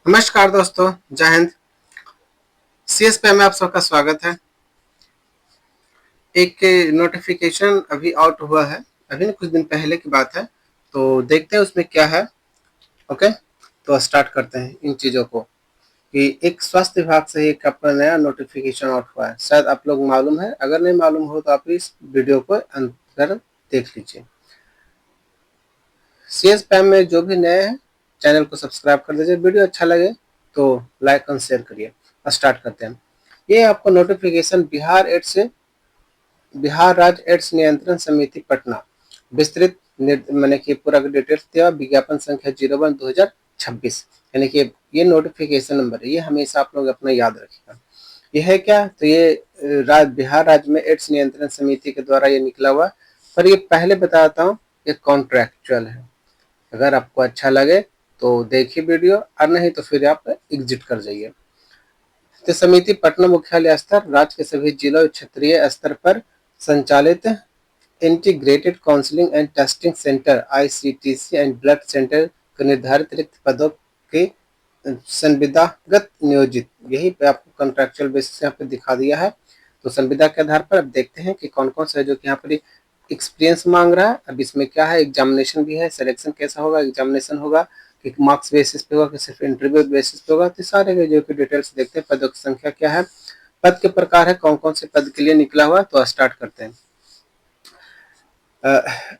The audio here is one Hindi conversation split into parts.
नमस्कार दोस्तों, जय हिंद। सीएस पे में आप सबका स्वागत है। एक नोटिफिकेशन अभी आउट हुआ है, अभी नहीं कुछ दिन पहले की बात है, तो देखते हैं उसमें क्या है। ओके, तो स्टार्ट करते हैं इन चीज़ों को कि एक स्वास्थ्य विभाग से एक अपना नया नोटिफिकेशन आउट हुआ है। शायद आप लोग मालूम है, अगर नहीं मालूम हो तो आप इस वीडियो को अंतर देख लीजिए। सीएस पैम में जो भी नए हैं चैनल को सब्सक्राइब कर दीजिए, वीडियो अच्छा लगे तो लाइक और शेयर करिए। स्टार्ट करते हैं। ये आपको नोटिफिकेशन बिहार राज्य एड्स नियंत्रण समिति पटना विस्तृत मैंने कि पूरा डिटेल्स दिया। विज्ञापन संख्या 01/2026, यानी कि ये नोटिफिकेशन नंबर है, ये हमेशा आप लोग अपना याद रखिएगा। ये है क्या, तो ये बिहार राज्य में एड्स नियंत्रण समिति के द्वारा ये निकला हुआ। पर ये पहले बताता हूँ, ये कॉन्ट्रैक्चुअल है। अगर आपको अच्छा लगे तो देखिए वीडियो, और नहीं तो फिर आप एग्जिट कर जाइए। तो समिति पटना मुख्यालय स्तर, राज्य के सभी जिलों और क्षेत्रीय स्तर पर संचालित integrated counselling and testing centre ICTC and blood centre के निर्धारित रिक्त पदों के संविदागत नियोजित, यही पे आपको कॉन्ट्रैक्चुअल बेसिस यहाँ पे दिखा दिया है। तो संविदा के आधार पर अब देखते हैं कि कौन कौन सा है जो कि यहाँ पर एक्सपीरियंस मांग रहा है। अब इसमें क्या है, एग्जामिनेशन भी है। सिलेक्शन कैसा होगा, एग्जामिनेशन होगा कि मार्क्स बेसिस पे होगा कि सिर्फ इंटरव्यू बेसिस पे होगा, तो सारे जो कि डिटेल्स देखते हैं। पदों की संख्या क्या है, पद के प्रकार है, कौन कौन से पद के लिए निकला हुआ, तो स्टार्ट करते हैं।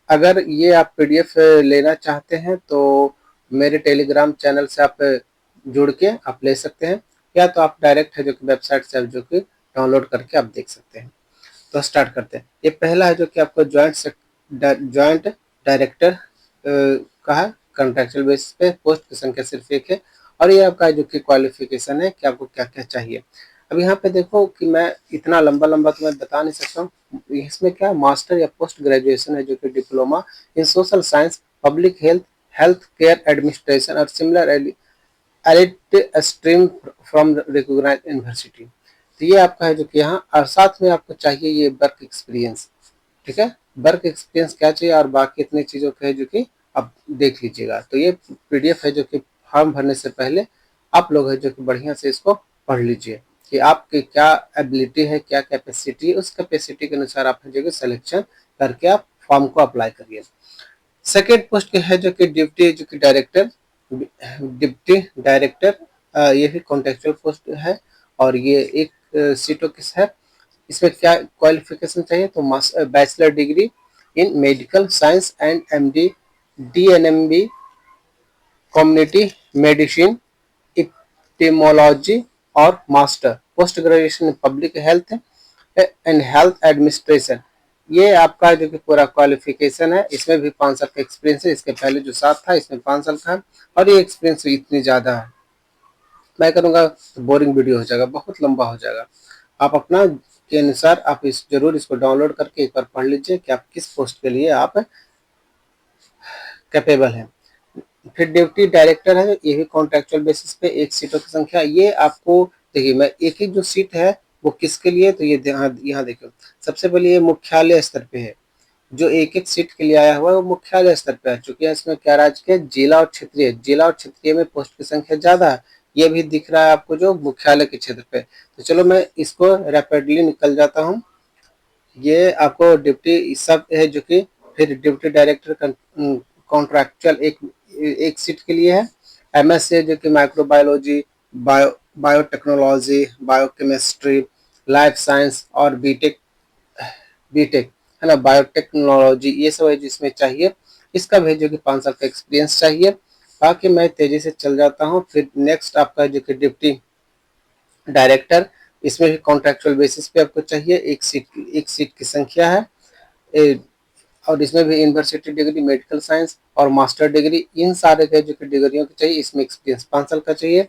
अगर ये आप पीडीएफ लेना चाहते हैं तो मेरे टेलीग्राम चैनल से आप जुड़ के आप ले सकते हैं, या तो आप डायरेक्ट है जो कि वेबसाइट से आप जो कि डाउनलोड करके आप देख सकते हैं। तो स्टार्ट करते हैं। ये पहला है जो कि आपको जॉइंट डायरेक्टर का है, कॉन्ट्रैक्चुअल बेसिस पे। पोस्ट की संख्या सिर्फ एक है, और ये आपका जो कि क्वालिफिकेशन है कि आपको क्या क्या चाहिए। अब यहाँ पे देखो कि मैं इतना लंबा लंबा तो मैं बता नहीं सकता हूँ। इसमें क्या मास्टर या पोस्ट ग्रेजुएशन है जो कि diploma in social science, public health, health care administration और similar allied stream from recognised university. तो ये आपका है जो कि यहाँ, और साथ में आपको चाहिए ये वर्क एक्सपीरियंस। ठीक है, वर्क एक्सपीरियंस क्या चाहिए और बाकी इतने चीज़ों का है जो कि आप देख लीजिएगा। तो ये पीडीएफ है जो कि फॉर्म भरने से पहले आप लोग है जो कि बढ़िया से इसको पढ़ लीजिए कि आपकी क्या एबिलिटी है, क्या कैपेसिटी है। उस कैपेसिटी के अनुसार आप जो कि सिलेक्शन करके आप फॉर्म को अप्लाई करिए। सेकेंड पोस्ट है जो कि डिप्टी डायरेक्टर, ये भी कॉन्टेक्चुअल पोस्ट है, और ये एक सीटों किस है। इसमें क्या क्वालिफिकेशन चाहिए, तो bachelor degree in medical science and MD DNMB community medicine epidemiology, और master post graduation in public health and health administration. ये आपका जो कि पूरा क्वालिफिकेशन है। इसमें भी 5 साल का एक्सपीरियंस है। इसके पहले जो 7 था इसमें 5 साल का है, और ये एक्सपीरियंस इतनी ज़्यादा है, मैं करूँगा तो बोरिंग वीडियो हो जाएगा, बहुत लंबा हो जाएगा। आप अपना के अनुसार आप जरूर इसको डाउनलोड करके एक बार पढ़ लीजिए कि आप किस पोस्ट के लिए आप कैपेबल हैं। फिर डिप्टी डायरेक्टर है, ये भी कॉन्ट्रेक्चुअल बेसिस पे, एक सीटों की संख्या। ये आपको देखिए, मैं एक एक जो सीट है वो किसके लिए, तो ये यहाँ देखो। सबसे पहले ये मुख्यालय स्तर पे है, जो एक एक सीट के लिए आया हुआ है वो मुख्यालय स्तर पे है। चूंकि इसमें क्या राज्य के जिला और क्षेत्रीय में पोस्ट की संख्या ज्यादा है। ये भी दिख रहा है आपको जो मुख्यालय के क्षेत्र पे। तो चलो मैं इसको रैपिडली निकल जाता हूँ। ये आपको डिप्टी सब है जो कि, फिर डिप्टी डायरेक्टर कॉन्ट्रैक्चुअल एक सीट के लिए है। एमएससी जो कि microbiology, biotechnology, biochemistry, life science, और बीटेक बीटेक है ना, बायोटेक्नोलॉजी, ये सब है जिसमें चाहिए। इसका भी जो कि 5 साल का एक्सपीरियंस चाहिए। बाकी मैं तेजी से चल जाता हूँ। फिर नेक्स्ट आपका जो कि डिप्टी डायरेक्टर, इसमें भी कॉन्ट्रैक्चुअल बेसिस पे आपको चाहिए। एक सीट की संख्या है। और इसमें भी यूनिवर्सिटी डिग्री, मेडिकल साइंस और मास्टर डिग्री, इन सारे के जो कि डिग्रियों की चाहिए। इसमें एक्सपीरियंस 5 साल का चाहिए।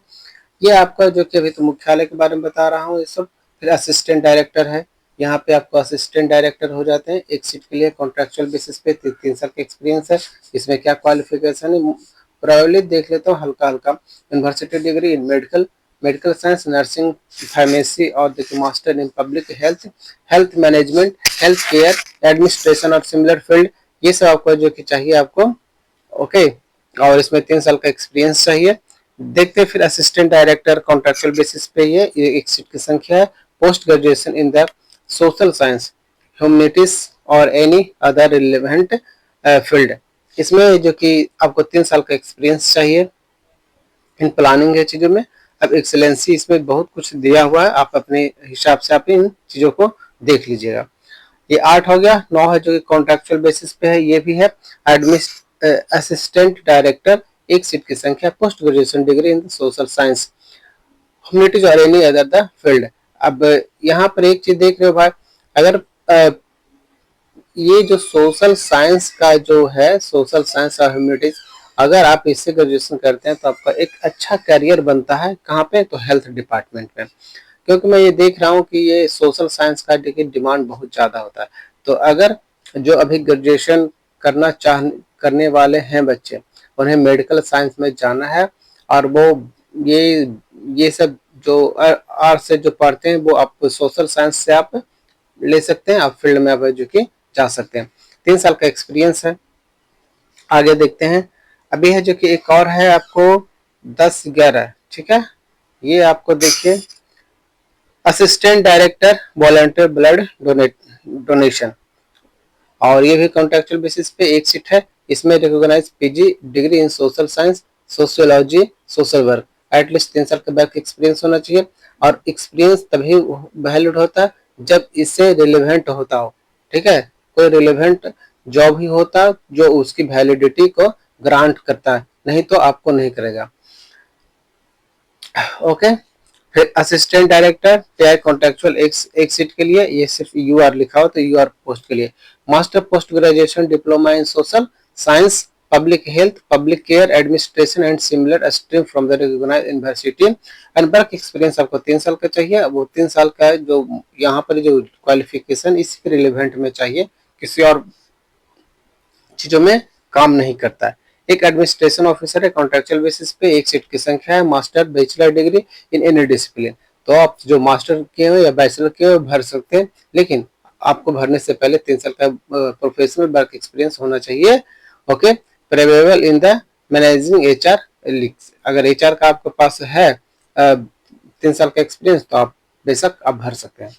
ये आपका जो कि अभी तो मुख्यालय के बारे में बता रहा हूँ ये सब। फिर असिस्टेंट डायरेक्टर है, यहाँ पे आपको असिस्टेंट डायरेक्टर हो जाते हैं। एक सीट के लिए कॉन्ट्रैक्चुअल बेसिस पे 3 साल का एक्सपीरियंस है। इसमें क्या क्वालिफिकेशन है, प्रायोरिटी देख लेता हूँ हल्का हल्का। University degree in medical science, nursing, pharmacy, और देखिए master in public health, health management, health care administration और सिमिलर फील्ड। ये सब आपको जो कि चाहिए आपको। ओके, और इसमें 3 साल का एक्सपीरियंस चाहिए। देखते हैं फिर असिस्टेंट डायरेक्टर कॉन्ट्रेक्चुअल बेसिस पे ये एक सीट की संख्या है। Post graduation in the social science, humanities और एनी अदर रिलेवेंट फील्ड। इसमें जो कि आपको 3 साल का एक्सपीरियंस चाहिए इन प्लानिंग है चीजों में। अब एक्सेलेंसी इसमें बहुत कुछ दिया हुआ है, आप अपने हिसाब से आप इन चीजों को देख लीजिएगा। ये 8 हो गया। 9 है जो कि कॉन्ट्रेक्चुअल बेसिस पे है, ये भी है असिस्टेंट डायरेक्टर, एक सीट की संख्या, post graduation degree in social science, humanities और एनी अदर द फील्ड। अब यहाँ पर एक चीज देख रहे हो भाई, अगर ये जो सोशल साइंस का जो है, सोशल साइंस और ह्यूमैनिटीज, अगर आप इससे ग्रेजुएशन करते हैं तो आपका एक अच्छा करियर बनता है। कहाँ पे? तो हेल्थ डिपार्टमेंट में। क्योंकि मैं ये देख रहा हूँ कि ये सोशल साइंस का डिमांड बहुत ज़्यादा होता है। तो अगर जो अभी ग्रेजुएशन करने वाले हैं बच्चे, उन्हें मेडिकल साइंस में जाना है और वो ये सब जो आर्ट्स से जो पढ़ते हैं वो आप सोशल साइंस से आप ले सकते हैं, आप फील्ड में आप जो कि जा सकते हैं। 3 साल का एक्सपीरियंस है। आगे देखते हैं। अभी है जो कि एक और है आपको 10-11, ठीक है। ये आपको देखिए, assistant director volunteer blood donation, और ये भी कॉन्ट्रेक्चुअल बेसिस पे एक सीट है। इसमें recognise PG degree in social science, sociology, social work, at least 3 साल का बैक एक्सपीरियंस होना चाहिए। और एक्सपीरियंस तभी वैलिड होता है जब इससे रिलेवेंट होता हो, ठीक है। कोई रिलेवेंट जॉब ही होता जो उसकी वैलिडिटी को ग्रांट करता है, नहीं तो आपको नहीं करेगा। ओके। फिर असिस्टेंट डायरेक्टर टीआई कॉन्ट्रेक्चुअल एक सीट के लिए, ये सिर्फ यूआर लिखा हो तो यूआर पोस्ट के लिए। Master post graduation diploma in social science, public health, public care administration and similar stream from the recognised university. And work experience आपको 3 साल का चाहिए। वो 3 साल का है जो यहाँ पर जो क्वालिफिकेशन इसके रिलेवेंट में चाहिए, किसी और चीजों में काम नहीं करता है। एक एडमिनिस्ट्रेशन ऑफिसर है, कॉन्ट्रेक्चुअल बेसिस पे, एक सीट की संख्या है, master bachelor degree in any discipline. तो आप जो मास्टर किए हो या बैचलर किए हो भर सकते हैं, लेकिन आपको भरने से पहले 3 साल का प्रोफेशनल वर्क एक्सपीरियंस होना चाहिए। Okay. Preferable in the managing HR, अगर एचआर का आपके पास है 3 साल का एक्सपीरियंस तो आप बेशक आप भर सकते हैं।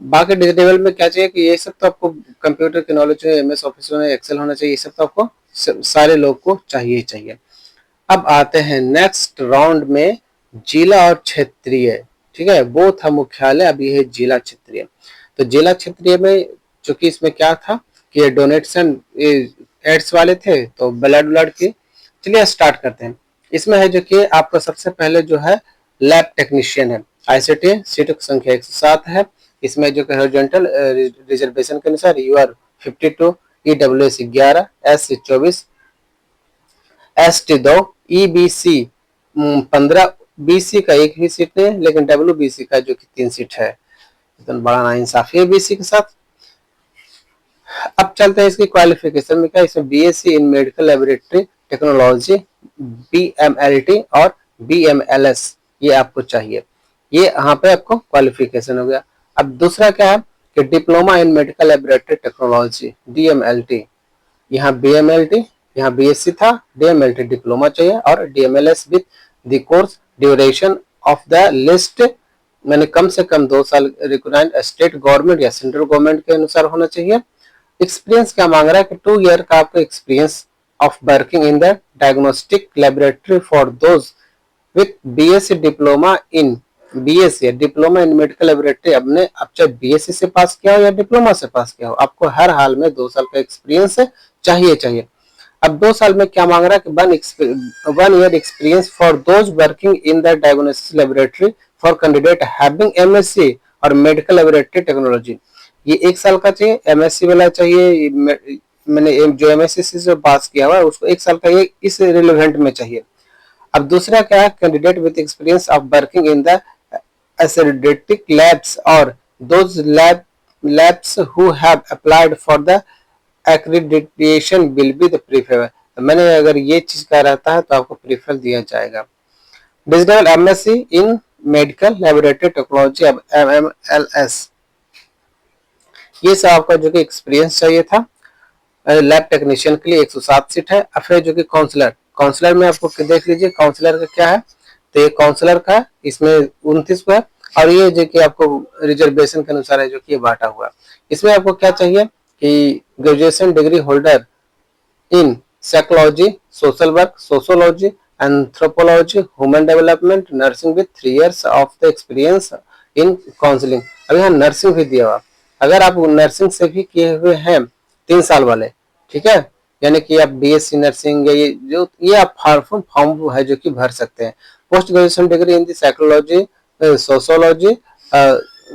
बाकी डिजिटल में क्या चाहिए कि ये सब तो आपको कंप्यूटर की नॉलेज है, एमएस ऑफिस में एक्सेल होना चाहिए, ये सब तो आपको सारे लोग को चाहिए ही चाहिए। अब आते हैं नेक्स्ट राउंड में, जिला और क्षेत्रीय, ठीक है। वो था मुख्यालय, अब ये है जिला क्षेत्रीय। तो जिला क्षेत्रीय में चूंकि इसमें क्या था कि ये डोनेशन एड्स वाले थे तो ब्लड की। चलिए स्टार्ट करते हैं। इसमें है जो कि आपका सबसे पहले जो है लैब टेक्नीशियन है, आईसीटी, सीटों की संख्या 107 है। इसमें जो हॉरिजॉन्टल रिजर्वेशन के अनुसार UR 52, EWS 11, SC 24, ST 2, EBC 15, BC का एक भी सीट नहीं है, लेकिन डब्ल्यूबीसी का जो कि 3 सीट है। इतना बड़ा नाइंसाफी है बीसी के साथ। अब चलते हैं इसकी क्वालिफिकेशन में क्या, इसमें BSc in medical laboratory technology, BMLT और बीएमएलएस ये आपको चाहिए। ये यहाँ पे आपको क्वालिफिकेशन हो गया। अब दूसरा क्या है कि diploma in medical laboratory technology, DMLT, यहाँ बीएमएलटी, यहाँ बीएससी था, डीएमएलटी डिप्लोमा चाहिए, और DMLS with the course duration of the list, मैंने कम से कम 2 साल रिकॉग्नाइज्ड स्टेट गवर्नमेंट या सेंट्रल गवर्नमेंट के अनुसार होना चाहिए। एक्सपीरियंस क्या मांग रहा है कि 2 ईयर का आपका experience of working in the diagnostic laboratory for those with BSc diploma in, BSc diploma in medical laboratory, आपने अब चाहे बीएससी से पास किया हो या डिप्लोमा से पास किया हो, आपको हर हाल में 2 साल का एक्सपीरियंस चाहिए। अब 2 साल में क्या मांग रहा है कि 1 year experience for those working in the diagnostic laboratory for candidate having MSc और मेडिकल लेबोरेटरी टेक्नोलॉजी। ये 1 साल का चाहिए, एमएससी वाला चाहिए, मैंने जो एमएससी से पास किया हुआ है उसको 1 साल का ये इस रिलेवेंट में चाहिए। अब दूसरा क्या है, candidate with experience of working in the acidic labs और those labs who have applied for the accreditation will be the prefer. तो मैंने अगर ये चीज का रहता है तो आपको प्रीफर दिया जाएगा। Digital MSc in medical laboratory technology, अब एमएमएलएस, ये सब आपका जो कि एक्सपीरियंस चाहिए था। लैब टेक्नीशियन के लिए 107 सीट है। फिर जो कि काउंसलर काउंसलर में आपको देख लीजिए काउंसलर का क्या है, तो ये काउंसलर का इसमें 29 को है, और ये जो कि आपको रिजर्वेशन के अनुसार है जो कि ये बांटा हुआ है। इसमें आपको क्या चाहिए कि graduation degree holder in psychology, social work, sociology, anthropology, human development, nursing with 3 years of the experience in counselling. अब यहाँ नर्सिंग भी दिया हुआ, अगर आप नर्सिंग से भी किए हुए हैं 3 साल वाले, ठीक है, यानी कि आप बीएससी नर्सिंग या ये आप फॉर्म है जो कि भर सकते हैं। Post graduation degree in the psychology, sociology,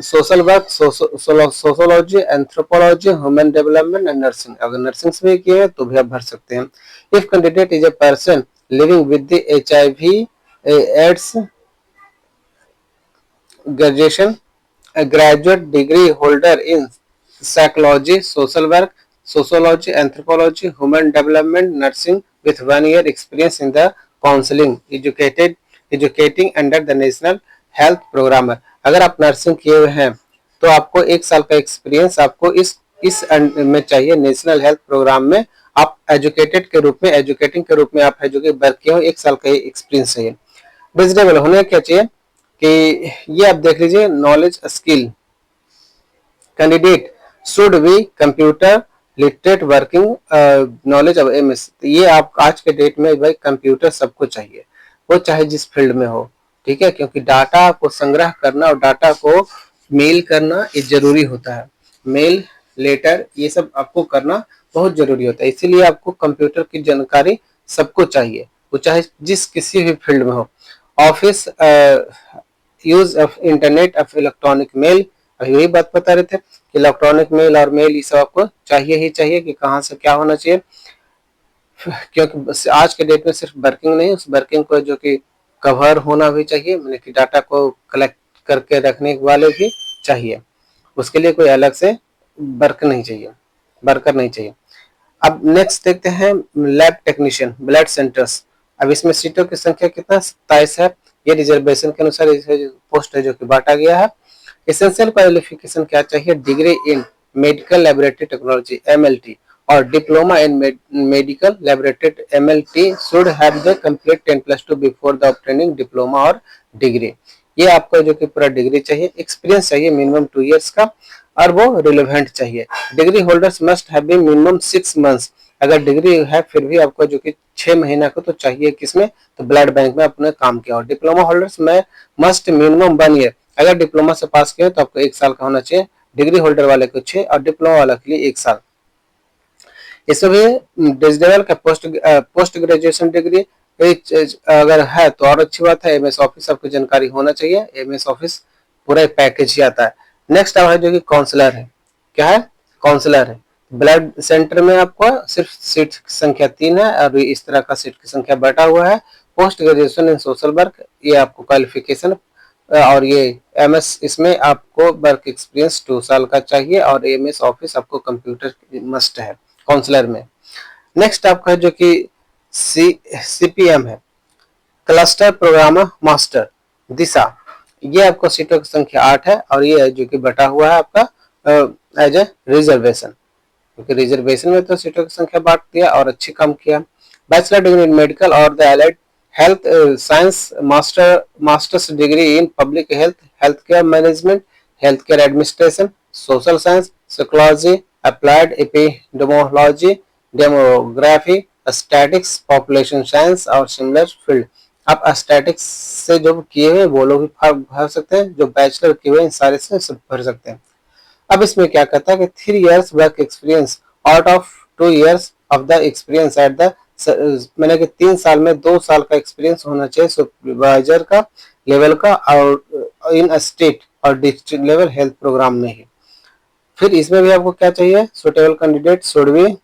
social work, sociology, anthropology, human development and nursing. अगर नर्सिंग से भी किए हैं तो भी आप भर सकते हैं। If candidate is a person living with the HIV AIDS graduation, a graduate degree holder in psychology, social work, sociology, anthropology, human development, nursing with 1 year experience in the counseling, educating under the national health program। अगर आप नर्सिंग किए हुए हैं तो आपको 1 साल का एक्सपीरियंस आपको इस में चाहिए, नेशनल हेल्थ प्रोग्राम में आप एजुकेटेड के रूप में, एजुकेटिंग के रूप में आप है जो कि वर्क किए हो, 1 साल का एक्सपीरियंस चाहिए। डिजिटेबल होने क्या चाहिए कि ये आप देख लीजिए knowledge skill, candidate should be computer literate working knowledge of MS। ये आप आज के डेट में भाई कंप्यूटर सबको चाहिए, वो चाहे जिस फील्ड में हो, ठीक है, क्योंकि डाटा को संग्रह करना और डाटा को मेल करना ये जरूरी होता है। मेल लेटर ये सब आपको करना बहुत जरूरी होता है, इसीलिए आपको कंप्यूटर की जानकारी सबको चाहिए, वो चाहे जिस किसी भी फील्ड में हो। Office use of internet of electronic mail, यही बात बता रहे थे कि इलेक्ट्रॉनिक मेल और मेल ये सब आपको चाहिए ही चाहिए कि कहाँ से क्या होना चाहिए, क्योंकि आज के डेट में सिर्फ वर्किंग नहीं, उस वर्किंग को जो कि कवर होना भी चाहिए, मतलब कि डाटा को कलेक्ट करके रखने वाले भी चाहिए, उसके लिए कोई अलग से वर्कर नहीं चाहिए। अब नेक्स्ट देखते हैं लैब टेक्नीशियन, ब्लड सेंटर्स। अब इसमें सीटों की संख्या कितना 27 है, ये रिजर्वेशन के अनुसार पोस्ट है जो कि बांटा गया है। एसेंशियल क्वालिफिकेशन क्या चाहिए, degree in medical laboratory technology MLT और diploma in medical laboratory MLT should have the complete 10+2 before the obtaining diploma और डिग्री। ये आपको जो कि पूरा डिग्री चाहिए, एक्सपीरियंस चाहिए मिनिमम 2 years का, और वो रिलेवेंट चाहिए। Degree holders must have been minimum 6 months, अगर डिग्री है फिर भी आपको जो कि 6 महीना का तो चाहिए, किसमें, तो ब्लड बैंक में आपने काम किया। और डिप्लोमा होल्डर्स में मस्ट मिनिमम 1 year, अगर डिप्लोमा से पास किया तो आपको 1 साल का होना चाहिए, डिग्री होल्डर वाले को 6 और डिप्लोमा वाला के लिए 1 साल। इसमें भी डिजिटल का पोस्ट ग्रेजुएशन डिग्री अगर है तो और अच्छी बात है। MS ऑफिस आपको जानकारी होना चाहिए, MS ऑफिस पूरा पैकेज ही आता है। नेक्स्ट है जो कि काउंसलर है, क्या है, काउंसलर है। ब्लड सेंटर में आपको सिर्फ सीट संख्या 3 है और इस तरह का सीट की संख्या बढ़ा हुआ है। पोस्ट ग्रेजुएशन इन सोशल वर्क, ये आपको क्वालिफिकेशन, और ये MS इसमें आपको वर्क एक्सपीरियंस 2 साल का चाहिए, और MS ऑफिस आपको कंप्यूटर मस्ट है काउंसलर में। नेक्स्ट आपका है जो कि CPM है, क्लस्टर प्रोग्रामर मास्टर दिशा, ये आपको सीटों की संख्या 8 है, और ये जो कि बटा हुआ है आपका एज ए रिजर्वेशन, क्योंकि रिजर्वेशन में तो सीटों की संख्या बांट दिया और अच्छी काम किया। बैचलर डिग्री इन मेडिकल और the allied health science, masters degree in public health, health care management, health care administration, social science, psychology, applied epidemiology, demography, statics, population science और सिमिलर फील्ड। आप स्टैटिक्स से जो किए हुए वो लोग भी भर सकते हैं, जो बैचलर किए हुए इन सारे से सब भर सकते हैं। अब इसमें क्या कहता है कि 3 years work experience out of 2 years of the experience at the, मैंने कि 3 साल में 2 साल का एक्सपीरियंस होना चाहिए सुपरवाइजर का लेवल का, और इन स्टेट और डिस्ट्रिक्ट लेवल हेल्थ प्रोग्राम में ही। फिर इसमें भी आपको क्या चाहिए, suitable candidate should be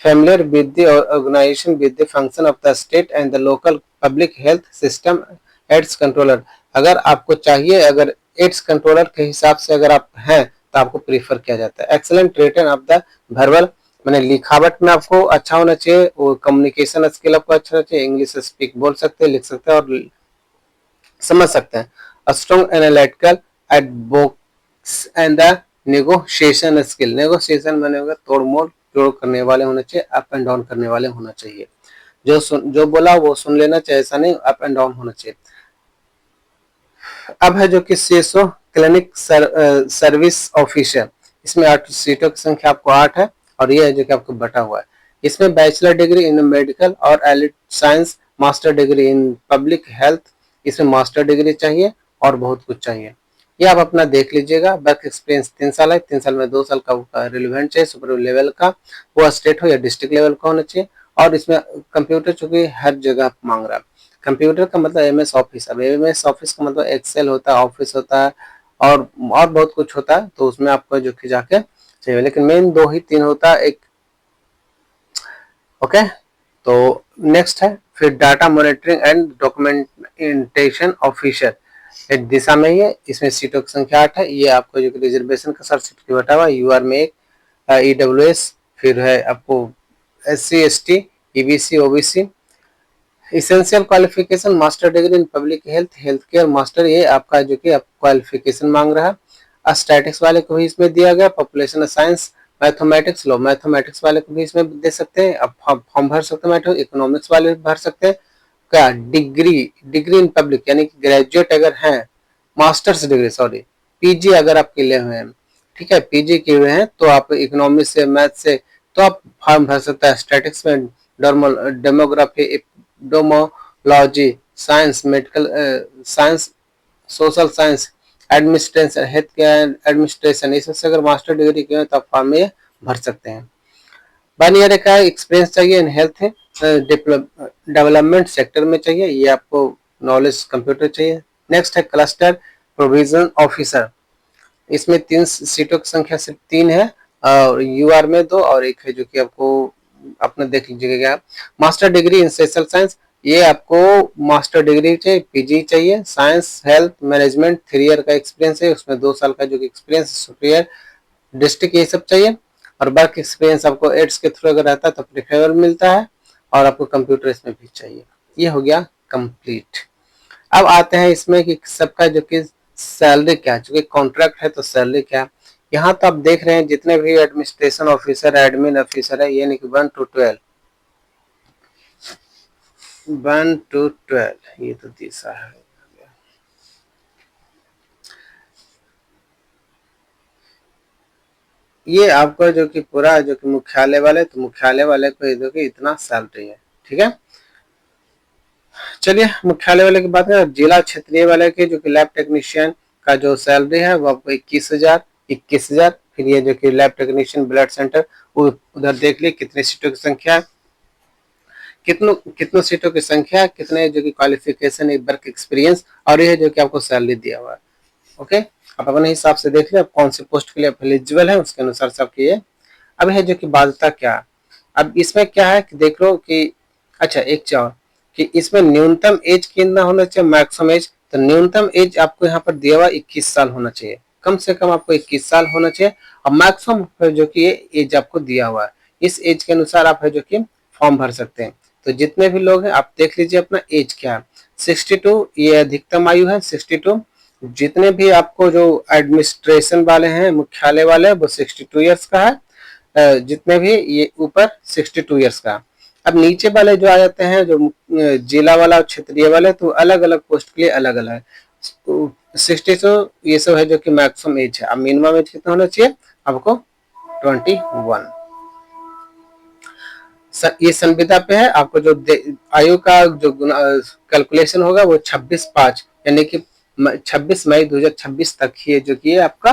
familiar with the organization with the function of the state and the local public health system AIDS controller. अगर आपको चाहिए, अगर एड्स कंट्रोलर के हिसाब से अगर आप हैं तो आपको प्रीफर किया जाता है। Excellent written of the verbal, मैंने लिखावट में आपको अच्छा होना चाहिए, वो कम्युनिकेशन स्किल आपको अच्छा होना चाहिए, इंग्लिश स्पीक बोल सकते हैं, लिख सकते हैं और समझ सकते हैं। Strong analytical advocates and the negotiation skill, negotiation मैंने होगा तोड़ मोड़ जोड़ करने वाले होने चाहिए, अप एंड डाउन करने वाले होना चाहिए। जो बोला वो सुन लेना चाहिए, ऐसा नहीं अप एंड डाउन होना चाहिए। अब है जो कि सीएसओ क्लिनिक सर्विस ऑफिसर, इसमें 8 सीटों की संख्या आपको 8 है और ये है जो कि आपको बटा हुआ है। इसमें बैचलर डिग्री इन मेडिकल और allied science, master degree in public health, इसमें मास्टर डिग्री चाहिए और बहुत कुछ चाहिए। ये आप अपना देख लीजिएगा। वर्क एक्सपीरियंस 3 साल है, 3 साल में 2 साल का रिलेवेंट चाहिए, सुपर लेवल का, वो स्टेट हो या डिस्ट्रिक्ट लेवल का होना चाहिए। और इसमें कंप्यूटर चूंकि हर जगह मांग रहा है, कंप्यूटर का मतलब एमएस ऑफिस। अब एमएस ऑफिस का मतलब एक्सेल होता है, ऑफिस होता है और बहुत कुछ होता है, तो उसमें आपको जो कि जाके चाहिए, लेकिन मेन 2 ही 3 होता है एक। ओके, तो नेक्स्ट है फिर data monitoring and documentation officer, एक दिशा में ही है। इसमें सीटों की संख्या 8 है। ये आपको जो रिजर्वेशन का 60 सीट की बटा हुआ, यूआर में एक, ईडब्ल्यूएस, फिर है आपको SC ST, EBC OBC. Essential qualification master degree in public health, health care master, ये आपका जो कि क्वालिफिकेशन मांग रहा है। स्टैटिक्स वाले को भी इसमें दिया गया, पॉपुलेशन साइंस, मैथमेटिक्स लो, मैथमेटिक्स वाले को भी इसमें दे सकते हैं, अब फॉर्म भर सकते हैं। इकोनॉमिक्स वाले भर सकते हैं। क्या डिग्री, डिग्री इन पब्लिक यानी कि ग्रेजुएट अगर हैं, मास्टर्स डिग्री सॉरी, पीजी अगर आप किए हुए हैं, ठीक है, पीजी किए हुए हैं, तो आप इकोनॉमिक्स से, मैथ से, तो आप फॉर्म भर सकते हैं। स्टैटिक्स में डेमोग्राफी, डोमोलॉजी, science, medical science, social science, administration, health care administration, इससे अगर मास्टर डिग्री किए तो आप फॉर्म में भर सकते हैं। 1 ईयर का एक्सपीरियंस चाहिए इन हेल्थ डेवलपमेंट सेक्टर में चाहिए, ये आपको नॉलेज कंप्यूटर चाहिए। नेक्स्ट है क्लस्टर प्रोविजन ऑफिसर, इसमें 3 सीटों की संख्या सिर्फ 3 है और यूआर में 2 और एक है जो कि आपको अपना देख लीजिएगा। Master degree in social science, ये आपको मास्टर डिग्री चाहिए, पीजी चाहिए। साइंस हेल्थ मैनेजमेंट 3 ईयर का एक्सपीरियंस है, उसमें 2 साल का जो एक्सपीरियंस, सुपीरियर डिस्ट्रिक्ट, ये सब चाहिए। और वर्क एक्सपीरियंस आपको एड्स के थ्रू अगर रहता है तो प्रेफरेबल मिलता है और आपको कंप्यूटर इसमें भी चाहिए। ये हो गया कंप्लीट। अब आते हैं इसमें कि सबका जो कि सैलरी क्या है, चूंकि कॉन्ट्रैक्ट है तो सैलरी क्या है। यहाँ तो आप देख रहे हैं जितने भी एडमिनिस्ट्रेशन ऑफिसर है, एडमिन ऑफिसर है, यानी कि 1 to 12, 1 to 12, ये तो दिशा है। ये आपका जो कि पूरा जो कि मुख्यालय वाले, तो मुख्यालय वाले को ये देखिए इतना सैलरी है, ठीक है। चलिए मुख्यालय वाले की बात करें, जिला क्षेत्रीय वाले के जो कि लैब टेक्नीशियन का जो सैलरी है वो आपको 21,000। फिर ये जो कि लैब टेक्नीशियन ब्लड सेंटर, उधर देख लिए कितने सीटों की संख्या है, कितनों सीटों की संख्या, कितने जो कि क्वालिफिकेशन, एक वर्क एक्सपीरियंस, और ये जो कि आपको सैलरी दिया हुआ है। ओके, आप अपने हिसाब से देख लिया कौन सी पोस्ट के लिए एलिजिबल है, उसके अनुसार से आप किए। अब है जो कि बाध्यता क्या, अब इसमें क्या है कि देख लो कि अच्छा एक चीज कि इसमें न्यूनतम एज कितना होना चाहिए, मैक्सिमम एज, तो न्यूनतम एज आपको यहाँ पर दिया हुआ 21 साल होना चाहिए, कम से कम आपको 21 साल होना चाहिए। और मैक्सिमम जो कि ये एज आपको दिया हुआ है, इस एज के अनुसार आप है जो कि फॉर्म भर सकते हैं। तो जितने भी लोग हैं आप देख लीजिए अपना एज क्या है, 62 ये अधिकतम आयु है, 62। जितने भी आपको जो एडमिनिस्ट्रेशन वाले हैं, मुख्यालय वाले, वो 62 ईयर्स का है। जितने भी ये ऊपर 62 ईयर्स का। अब नीचे वाले जो आ जाते हैं, जो जिला वाला और क्षेत्रीय वाले, तो अलग अलग पोस्ट के लिए अलग अलग है। 62 ये सब है जो कि मैक्सिमम एज है। अब मिनिमम एज कितना होना चाहिए आपको, 21। ये संविदा पे है, आपको जो आयु का जो कैलकुलेशन होगा वो 26/5 यानी कि 26 मई 2026 तक ही जो कि आपका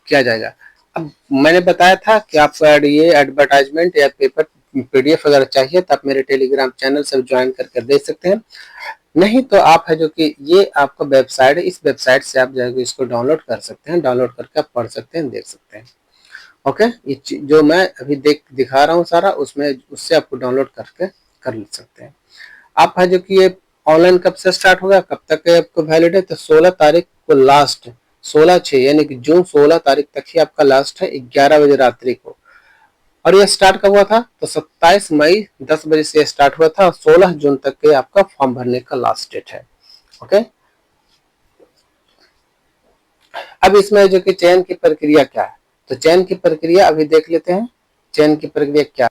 किया जाएगा। अब मैंने बताया था कि आपको ये एडवर्टाइजमेंट या पेपर पीडीएफ अगर चाहिए तो आप मेरे टेलीग्राम चैनल से ज्वाइन करके देख सकते हैं, नहीं तो आप है जो कि ये आपका वेबसाइट है, इस वेबसाइट से आप जाकर इसको डाउनलोड कर सकते हैं, डाउनलोड करके आप पढ़ सकते हैं, देख सकते हैं। ओके, ये जो मैं अभी दिखा रहा हूँ सारा, उसमें उससे आपको डाउनलोड करके कर सकते हैं। आप है जो कि ये ऑनलाइन कब से स्टार्ट होगा, कब तक आपको वैलिड है, तो 16 तारीख को लास्ट, 16/6 यानी कि जून 16 तारीख तक ही आपका लास्ट है, 11 बजे रात्रि को। और ये स्टार्ट कब हुआ था, तो 27 मई 10 बजे से स्टार्ट हुआ था और 16 जून तक के आपका फॉर्म भरने का लास्ट डेट है। ओके, अब इसमें जो कि चयन की प्रक्रिया क्या है, तो चयन की प्रक्रिया अभी देख लेते हैं, चयन की प्रक्रिया क्या।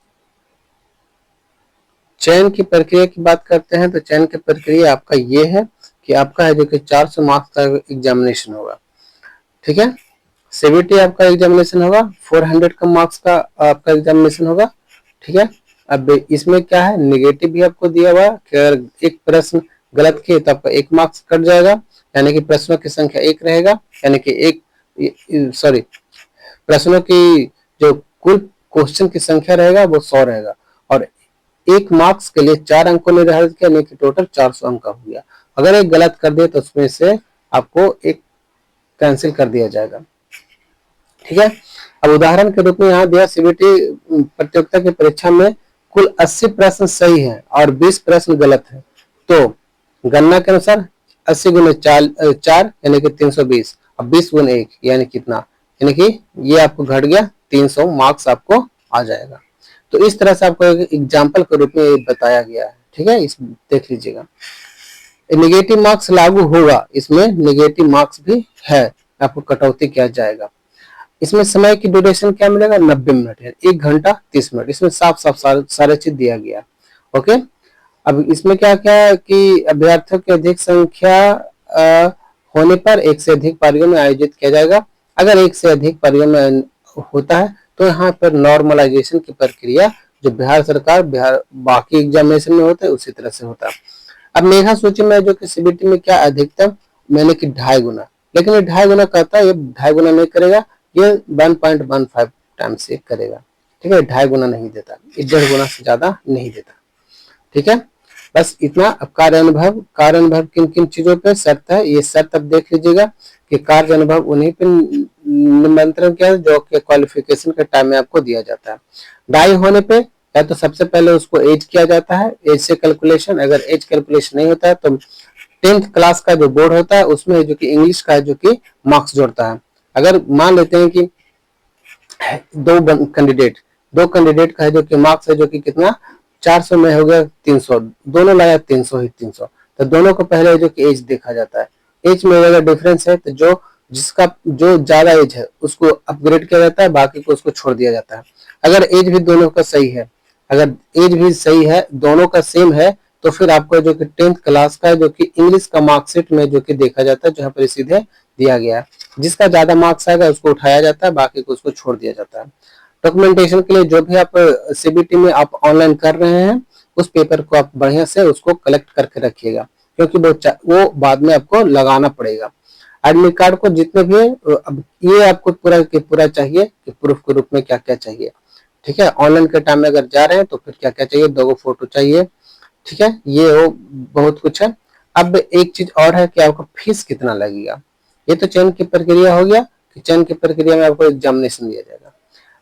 चयन की प्रक्रिया की बात करते हैं तो चयन की प्रक्रिया आपका ये है कि आपका है जो कि 400 मार्क्स का एग्जामिनेशन होगा, ठीक है। सीबीटी आपका एग्जामिनेशन होगा, 400 का मार्क्स का आपका एग्जामिनेशन होगा, ठीक है। अब इसमें क्या है, नेगेटिव भी आपको दिया हुआ कि अगर एक प्रश्न गलत किए तो आपका 1 मार्क्स कट जाएगा, यानी कि प्रश्नों की संख्या 1 रहेगा, यानी कि प्रश्नों की जो कुल क्वेश्चन की संख्या रहेगा वो 100 रहेगा, और 1 मार्क्स के लिए 4 अंकों निर्धारित किया, यानी कि टोटल 400 अंक का हो गया। अगर एक गलत कर दिए तो उसमें से आपको एक कैंसिल कर दिया जाएगा, ठीक है। अब उदाहरण के रूप में यहाँ दिया, सीबीटी प्रतियोगिता की परीक्षा में कुल 80 प्रश्न सही है और 20 प्रश्न गलत है, तो गणना के अनुसार 80 गुने 4 यानी कि 320, अब 20 गुने 1 यानी कितना, यानी कि ये आपको घट गया 300 मार्क्स आपको आ जाएगा। तो इस तरह से आपको एक एग्जाम्पल के रूप में ये बताया गया है, ठीक है। इस देख लीजिएगा, नेगेटिव मार्क्स लागू होगा, इसमें नेगेटिव मार्क्स भी है, आपको कटौती किया जाएगा। इसमें समय की ड्यूरेशन क्या मिलेगा, 90 मिनट है, 1 घंटा 30 मिनट, इसमें साफ साफ सारे चीज दिया गया। ओके, अब इसमें क्या क्या है कि अभ्यर्थियों की अधिक संख्या होने पर एक से अधिक पारियों में आयोजित किया जाएगा। अगर एक से अधिक पारियों में होता है तो यहाँ पर नॉर्मलाइजेशन की प्रक्रिया जो बिहार सरकार बाकी एग्जामिनेशन में होता है उसी तरह से होता है। अब मेघा सूची में जो कि सीबीटी में क्या अधिकतम, मैंने कि 2.5 गुना, लेकिन ये 2.5 गुना कहता है, ये 2.5 गुना नहीं करेगा, ये 1.15 टाइम्स से करेगा, ठीक है। 2.5 गुना नहीं देता, 1.5 गुना से ज्यादा नहीं देता, ठीक है। बस इतना। अब कार्य अनुभव किन किन चीजों पे शर्त है, ये शर्त अब देख लीजिएगा कि कार्य अनुभव उन्हीं पे निमंत्रण किया जो कि क्वालिफिकेशन के टाइम में आपको दिया जाता है। 2.5 होने पे या तो सबसे पहले उसको एज किया जाता है, एज से कैलकुलेशन, अगर एज कैलकुलेशन नहीं होता है तो 10th क्लास का जो बोर्ड होता है उसमें जो कि इंग्लिश का जो कि मार्क्स जोड़ता है। अगर मान लेते हैं कि दो कैंडिडेट का है जो कि मार्क्स है जो कि कितना 400 में हो गया 300, दोनों लाया 300 ही 300, तो दोनों को पहले जो कि एज देखा जाता है। एज में अगर डिफरेंस है तो जो ज्यादा एज है उसको अपग्रेड किया जाता है, बाकी को उसको छोड़ दिया जाता है। अगर एज भी दोनों का सही है, अगर एज भी सही है, दोनों का सेम है, तो फिर आपको जो कि 10th क्लास का जो कि इंग्लिश का मार्कशीट में जो कि देखा जाता है, जहाँ पर सीधे दिया गया है। जिसका ज्यादा मार्क्स आएगा उसको उठाया जाता है, बाकी को उसको छोड़ दिया जाता है। डॉक्यूमेंटेशन के लिए जो भी आप सीबीटी में आप ऑनलाइन कर रहे हैं उस पेपर को आप बढ़िया से उसको कलेक्ट करके रखिएगा, क्योंकि वो बाद में आपको लगाना पड़ेगा। एडमिट कार्ड को जितने भी अब ये आपको पूरा के पूरा चाहिए कि प्रूफ के रूप में क्या क्या चाहिए, ठीक है। ऑनलाइन के टाइम में अगर जा रहे हैं तो फिर क्या क्या चाहिए, 2 फोटो चाहिए, ठीक है। ये वो बहुत कुछ है। अब एक चीज और है कि आपको फीस कितना लगेगा। ये तो चयन की प्रक्रिया हो गया कि चयन की प्रक्रिया में आपको एग्जामिनेशन दिया जाएगा।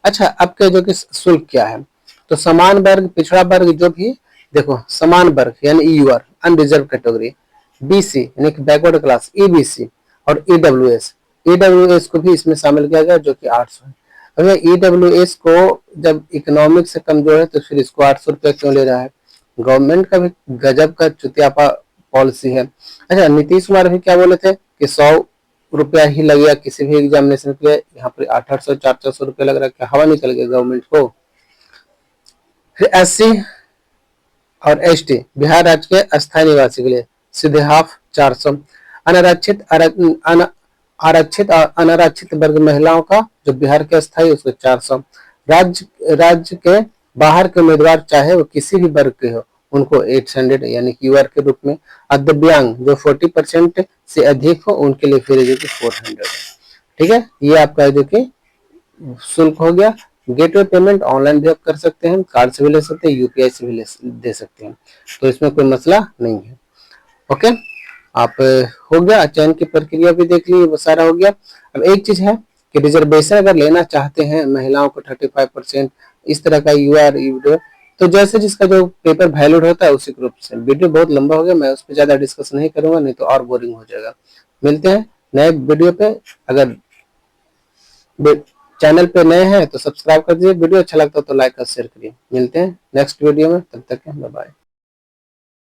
अच्छा, अब के जो कि शुल्क क्या है, तो समान वर्ग पिछड़ा वर्ग जो भी, देखो समान वर्ग यानी ईयूआर अनरिजर्व कैटेगरी, बीसी यानी कि बैकवर्ड क्लास ईबीसी, और ईडब्ल्यूएस को भी इसमें शामिल किया गया जो कि 800 है। अगर ईडब्ल्यूएस को जब इकोनॉमिक से कमजोर है तो फिर इसको 800 रुपया क्यों ले रहा है, गवर्नमेंट का भी गजब का चुतियापा पॉलिसी है। अच्छा, नीतीश कुमार भी क्या बोले थे कि 100 रुपया ही लगेगा किसी भी एग्जामिनेशन के लिए, यहाँ पर 800 400 रुपया लग रहा है, क्या हवा निकल गया गवर्नमेंट को। फिर एससी और एसटी बिहार राज्य के अस्थायी निवासी के लिए सीधे हाफ 400, अनारक्षित आरक्षित और अनारक्षित वर्ग महिलाओं का जो बिहार के अस्थायी उसको 400, राज्य के बाहर के उम्मीदवार चाहे वो किसी भी वर्ग के हो उनको 800 यानी कि यूआर के रूप में, और दिव्यांग जो 40% से अधिक हो उनके लिए फिर जो कि 400, ठीक है। ये आपका जो कि शुल्क हो गया। गेटवे पेमेंट ऑनलाइन भी आप कर सकते हैं, कार्ड से भी ले सकते हैं, यूपीआई से भी दे सकते हैं, तो इसमें कोई मसला नहीं है। ओके, आप हो गया, चयन की प्रक्रिया भी देख ली, वो सारा हो गया। अब एक चीज है कि रिजर्वेशन अगर लेना चाहते हैं महिलाओं को 35% इस तरह का यूआर वीडियो, तो जैसे जिसका जो पेपर वैलिड होता है उसी ग्रुप से। वीडियो बहुत लंबा हो गया, मैं उस पर ज्यादा डिस्कस नहीं करूंगा, नहीं तो और बोरिंग हो जाएगा। मिलते हैं नए वीडियो पे। अगर चैनल पे नए हैं तो सब्सक्राइब कर दीजिए, वीडियो अच्छा लगता है तो लाइक और शेयर करिए। मिलते हैं नेक्स्ट वीडियो में, तब तक बाय बाय।